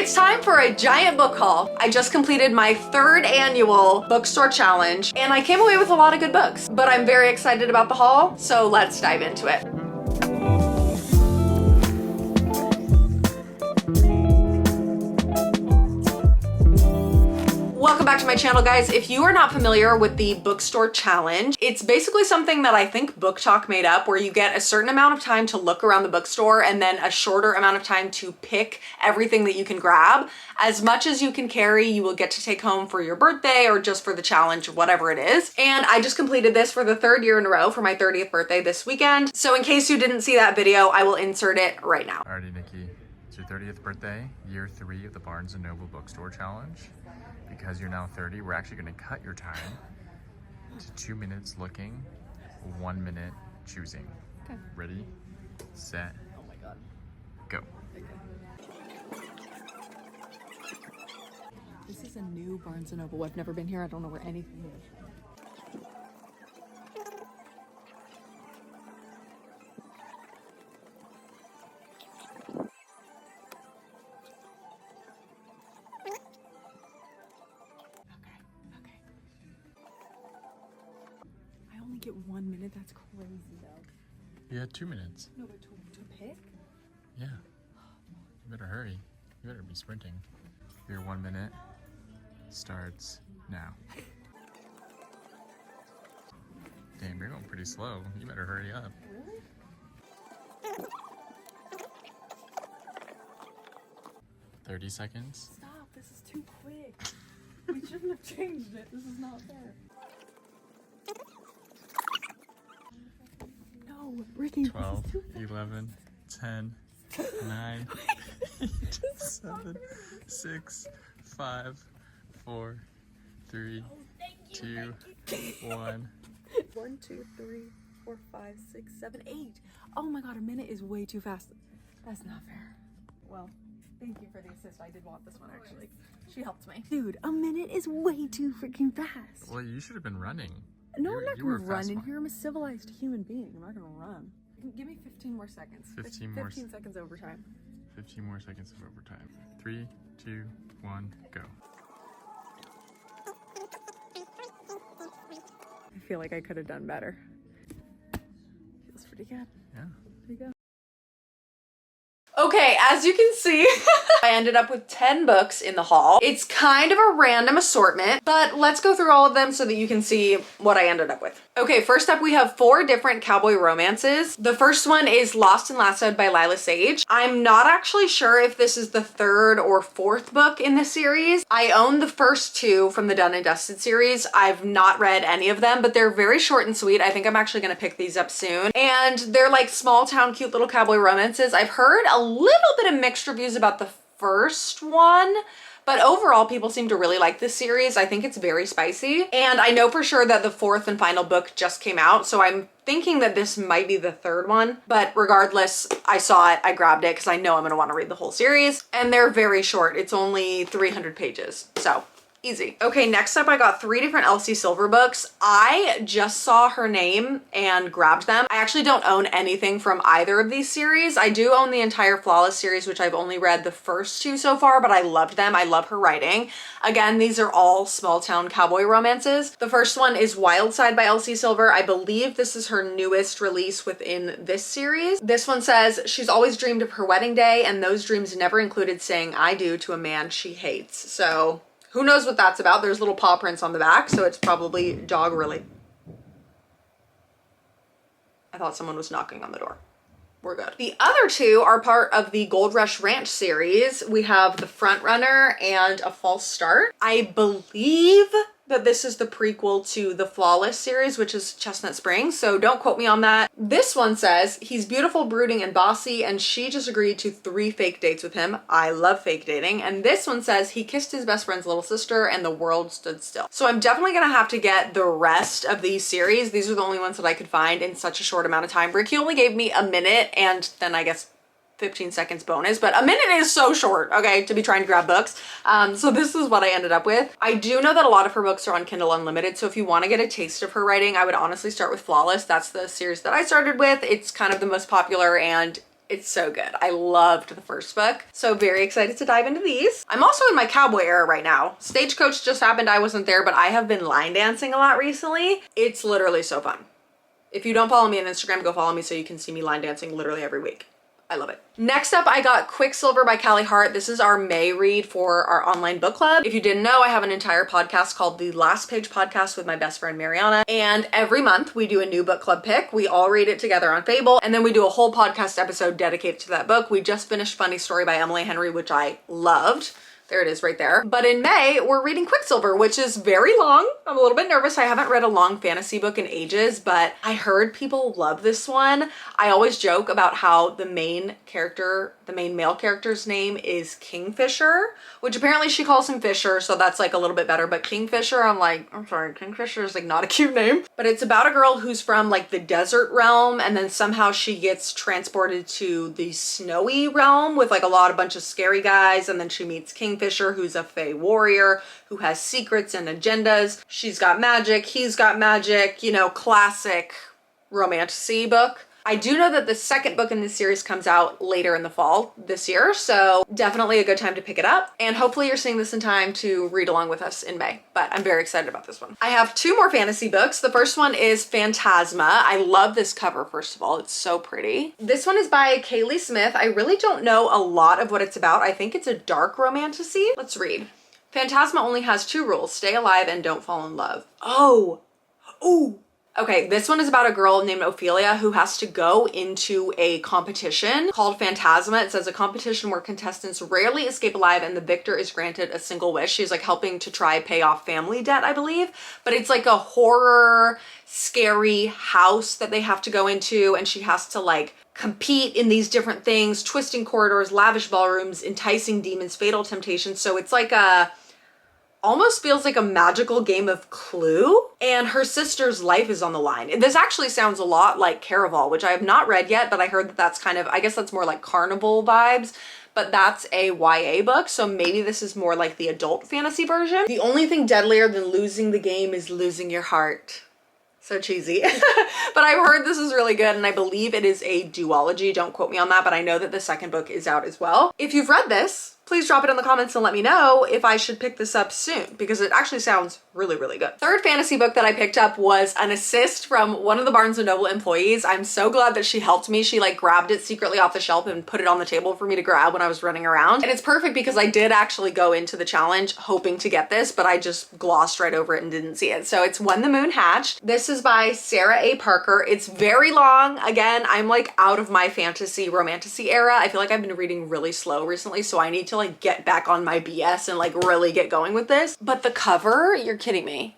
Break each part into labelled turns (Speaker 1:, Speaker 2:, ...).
Speaker 1: It's time for a giant book haul. I just completed my 3rd annual bookstore challenge and I came away with a lot of good books, but I'm very excited about the haul, so let's dive into it. Welcome back to my channel, guys. If you are not familiar with the bookstore challenge, it's basically something that I think Book Talk made up, where you get a certain amount of time to look around the bookstore and then a shorter amount of time to pick everything that you can grab. As much as you can carry, you will get to take home for your birthday or just for the challenge, whatever it is. And I just completed this for the 3rd year in a row for my 30th birthday this weekend. So in case you didn't see that video, I will insert it right now.
Speaker 2: Alrighty, Nikki, it's your 30th birthday, year 3 of the Barnes Noble Bookstore challenge. Because you're now 30, we're actually going to cut your time to 2 minutes looking, 1 minute choosing. Okay. Ready, set, oh my God, go.
Speaker 1: This is a new Barnes Noble. I've never been here. I don't know where anything is. Get 1 minute, that's crazy though.
Speaker 2: You had 2 minutes.
Speaker 1: No, but to pick?
Speaker 2: Yeah. You better hurry. You better be sprinting. Your 1 minute starts now. Damn, you're going pretty slow. You better hurry up.
Speaker 1: Really?
Speaker 2: 30 seconds.
Speaker 1: Stop, this is too quick. We shouldn't have changed it. This is not fair. Ricky,
Speaker 2: 12, 11, 10, 9, 8, 7, 6, 5, 4, 3, 2, 1.
Speaker 1: 1, 2, 3, 4, 5, 6, 7, 8. Oh my God, a minute is way too fast. That's not fair. Well, thank you for the assist. I did want this one actually. She helped me. Dude, a minute is way too freaking fast.
Speaker 2: Well, you should have been running.
Speaker 1: No, I'm not gonna run in here. I'm a civilized human being. I'm not gonna run. Give me 15 more seconds. 15 seconds overtime.
Speaker 2: 15 more seconds of overtime. 3, 2, 1, go.
Speaker 1: I feel like I could have done better. Feels pretty good.
Speaker 2: Yeah.
Speaker 1: Pretty good. Okay, as you can see, I ended up with 10 books in the haul. It's kind of a random assortment, but let's go through all of them so that you can see what I ended up with. Okay, first up we have 4 different cowboy romances. The first one is Lost and Lassoed by Lila Sage. I'm not actually sure if this is the 3rd or 4th book in this series. I own the first 2 from the Done and Dusted series. I've not read any of them, but they're very short and sweet. I think I'm actually gonna pick these up soon. And they're like small town, cute little cowboy romances. I've heard a little bit of mixed reviews about the first one, but overall people seem to really like this series. I think it's very spicy, and I know for sure that the 4th and final book just came out, so I'm thinking that this might be the 3rd one, but regardless, I saw it, I grabbed it because I know I'm gonna want to read the whole series, and they're very short. It's only 300 pages, so easy. Okay, next up I got 3 different Elsie Silver books. I just saw her name and grabbed them. I actually don't own anything from either of these series. I do own the entire Flawless series, which I've only read the first 2 so far, but I loved them. I love her writing. Again, these are all small town cowboy romances. The first one is Wild Side by Elsie Silver. I believe this is her newest release within this series. This one says, she's always dreamed of her wedding day, and those dreams never included saying I do to a man she hates. So who knows what that's about? There's little paw prints on the back, so it's probably dog related. I thought someone was knocking on the door. We're good. The other 2 are part of the Gold Rush Ranch series. We have The Front Runner and A False Start. I believe that this is the prequel to the Flawless series, which is Chestnut Springs, so don't quote me on that. This one says, he's beautiful, brooding, and bossy, and she just agreed to 3 fake dates with him. I love fake dating. And this one says, he kissed his best friend's little sister and the world stood still. So I'm definitely gonna have to get the rest of these series. These are the only ones that I could find in such a short amount of time. Ricky only gave me a minute, and then I guess 15 seconds bonus, but a minute is so short, okay, to be trying to grab books. So this is what I ended up with. I do know that a lot of her books are on Kindle Unlimited, so if you want to get a taste of her writing, I would honestly start with Flawless. That's the series that I started with. It's kind of the most popular, and It's so good. I loved the first book. So very excited to dive into these. I'm also in my cowboy era right now. Stagecoach just happened. I wasn't there, but I have been line dancing a lot recently. It's literally so fun. If you don't follow me on Instagram, go follow me so you can see me line dancing literally every week. I love it. Next up, I got Quicksilver by Cali Hart. This is our May read for our online book club. If you didn't know, I have an entire podcast called the Last Page Podcast with my best friend Mariana. And every month we do a new book club pick. We all read it together on Fable. And then we do a whole podcast episode dedicated to that book. We just finished Funny Story by Emily Henry, which I loved. There it is right there. But in May, we're reading Quicksilver, which is very long. I'm a little bit nervous. I haven't read a long fantasy book in ages, but I heard people love this one. I always joke about how the main male character's name is Kingfisher, which apparently she calls him Fisher, so that's like a little bit better. But Kingfisher, I'm like, I'm sorry, Kingfisher is like not a cute name. But it's about a girl who's from like the desert realm, and then somehow she gets transported to the snowy realm with like a bunch of scary guys, and then she meets Kingfisher, who's a Fae warrior who has secrets and agendas. She's got magic, he's got magic, you know, classic romantasy book. I do know that the second book in this series comes out later in the fall this year, so definitely a good time to pick it up. And hopefully you're seeing this in time to read along with us in May, but I'm very excited about this one. I have 2 more fantasy books. The first one is Phantasma. I love this cover, first of all. It's so pretty. This one is by Kaylee Smith. I really don't know a lot of what it's about. I think it's a dark romantasy. Let's read. Phantasma only has 2 rules: stay alive and don't fall in love. Oh, ooh. Okay, this one is about a girl named Ophelia who has to go into a competition called Phantasma. It says a competition where contestants rarely escape alive and the victor is granted a single wish. She's like helping to try pay off family debt, I believe. But it's like a horror, scary house that they have to go into, and she has to like compete in these different things, twisting corridors, lavish ballrooms, enticing demons, fatal temptations. So it's like almost feels like a magical game of Clue, and her sister's life is on the line. This actually sounds a lot like Caraval, which I have not read yet, but I heard that that's kind of, I guess that's more like carnival vibes, but that's a YA book, so maybe this is more like the adult fantasy version. The only thing deadlier than losing the game is losing your heart. So cheesy. But I've heard this is really good, and I believe it is a duology. Don't quote me on that, but I know that the second book is out as well. If you've read this, please drop it in the comments and let me know if I should pick this up soon, because it actually sounds really, really good. Third fantasy book that I picked up was an assist from one of the Barnes Noble employees. I'm so glad that she helped me. She like grabbed it secretly off the shelf and put it on the table for me to grab when I was running around. And it's perfect because I did actually go into the challenge hoping to get this, but I just glossed right over it and didn't see it. So it's When the Moon Hatched. This is by Sarah A. Parker. It's very long. Again, I'm like out of my fantasy romantasy era. I feel like I've been reading really slow recently, so I need to like get back on my BS and like really get going with this. But the cover, you're kidding me.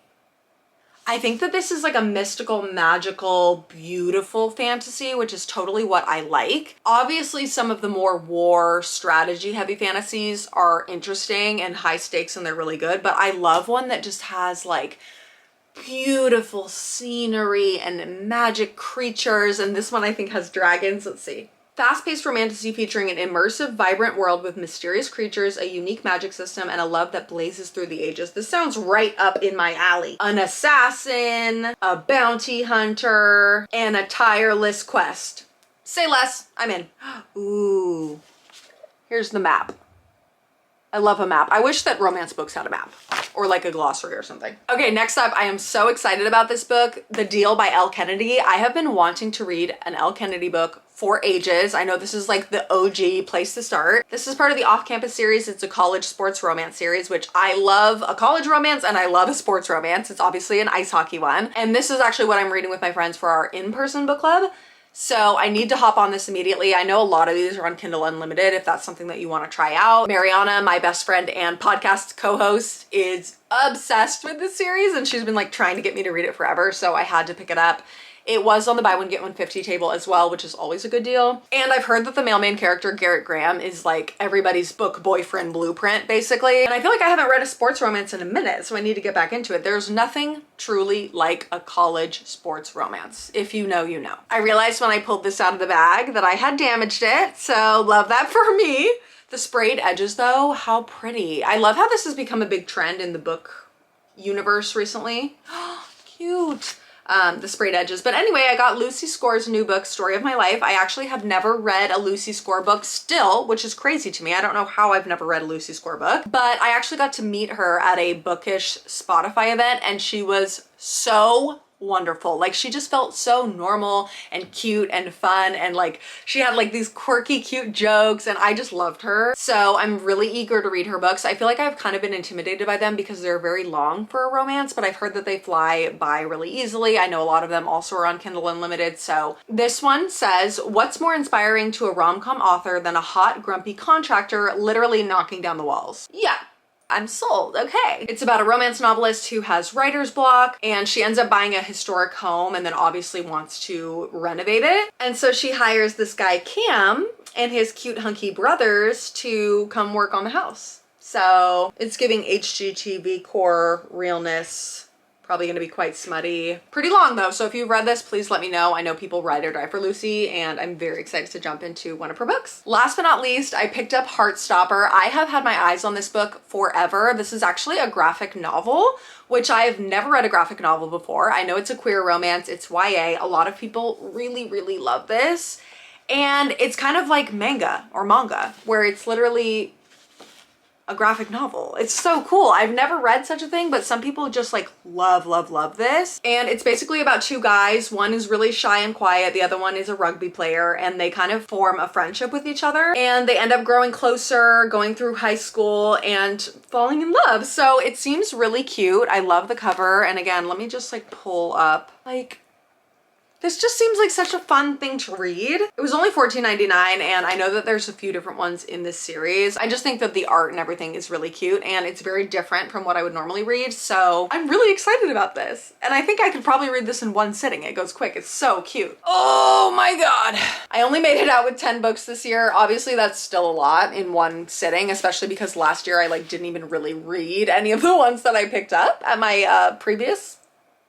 Speaker 1: I think that this is like a mystical, magical, beautiful fantasy, which is totally what I like. Obviously, some of the more war strategy heavy fantasies are interesting and high stakes and they're really good, but I love one that just has like beautiful scenery and magic creatures, and this one I think has dragons. Let's see. Fast-paced romantasy featuring an immersive, vibrant world with mysterious creatures, a unique magic system, and a love that blazes through the ages. This sounds right up in my alley. An assassin, a bounty hunter, and a tireless quest. Say less, I'm in. Ooh, here's the map. I love a map. I wish that romance books had a map or like a glossary or something. Okay, next up, I am so excited about this book, The Deal by Elle Kennedy. I have been wanting to read an Elle Kennedy book for ages. I know this is like the OG place to start. This is part of the Off-Campus series. It's a college sports romance series, which I love a college romance and I love a sports romance. It's obviously an ice hockey one. And this is actually what I'm reading with my friends for our in-person book club. So I need to hop on this immediately. I know a lot of these are on Kindle Unlimited if that's something that you want to try out. Mariana, my best friend and podcast co-host, is obsessed with this series and she's been like trying to get me to read it forever, so I had to pick it up. It was on the buy one get one 50 table as well, which is always a good deal. And I've heard that the male main character, Garrett Graham, is like everybody's book boyfriend blueprint, basically. And I feel like I haven't read a sports romance in a minute, so I need to get back into it. There's nothing truly like a college sports romance. If you know, you know. I realized when I pulled this out of the bag that I had damaged it, so love that for me. The sprayed edges though, how pretty. I love how this has become a big trend in the book universe recently. Cute. the sprayed edges. But anyway, I got Lucy Score's new book, Story of My Life. I actually have never read a Lucy Score book still, which is crazy to me. I don't know how I've never read a Lucy Score book, but I actually got to meet her at a bookish Spotify event, and she was so wonderful. Like, she just felt so normal and cute and fun, and like she had like these quirky cute jokes, and I just loved her. So I'm really eager to read her books. I feel like I've kind of been intimidated by them because they're very long for a romance, but I've heard that they fly by really easily. I know a lot of them also are on Kindle Unlimited. So this one says, what's more inspiring to a rom-com author than a hot grumpy contractor literally knocking down the walls? Yeah, I'm sold. Okay. It's about a romance novelist who has writer's block, and she ends up buying a historic home and then obviously wants to renovate it. And so she hires this guy Cam and his cute hunky brothers to come work on the house. So it's giving HGTV core realness. Probably gonna be quite smutty. Pretty long though, so if you've read this, please let me know. I know people ride or die for Lucy, and I'm very excited to jump into one of her books. Last but not least, I picked up Heartstoppper. I have had my eyes on this book forever. This is actually a graphic novel, which I've never read a graphic novel before. I know it's a queer romance, it's YA. A lot of people really, really love this. And it's kind of like manga, where it's literally a graphic novel. It's so cool. I've never read such a thing, but some people just like love this. And it's basically about two guys. One is really shy and quiet. The other one is a rugby player, and they kind of form a friendship with each other, and they end up growing closer, going through high school and falling in love. So it seems really cute. I love the cover. And again, let me just like pull up, like, this just seems like such a fun thing to read. It was only $14.99, and I know that there's a few different ones in this series. I just think that the art and everything is really cute, and it's very different from what I would normally read. So I'm really excited about this. And I think I could probably read this in one sitting. It goes quick. It's so cute. Oh my God. I only made it out with 10 books this year. Obviously that's still a lot in one sitting, especially because last year I like didn't even really read any of the ones that I picked up at my previous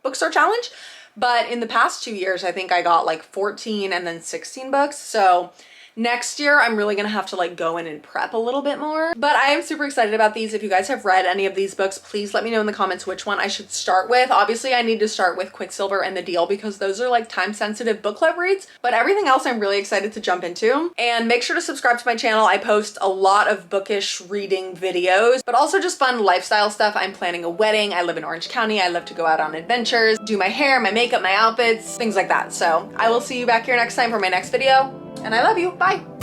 Speaker 1: bookstore challenge. But in the past 2 years, I think I got like 14 and then 16 books. So next year, I'm really gonna have to like go in and prep a little bit more. But I am super excited about these. If you guys have read any of these books, please let me know in the comments which one I should start with. Obviously, I need to start with Quicksilver and The Deal because those are like time-sensitive book club reads. But everything else I'm really excited to jump into. And make sure to subscribe to my channel. I post a lot of bookish reading videos, but also just fun lifestyle stuff. I'm planning a wedding. I live in Orange County. I love to go out on adventures, do my hair, my makeup, my outfits, things like that. So I will see you back here next time for my next video. And I love you. Bye.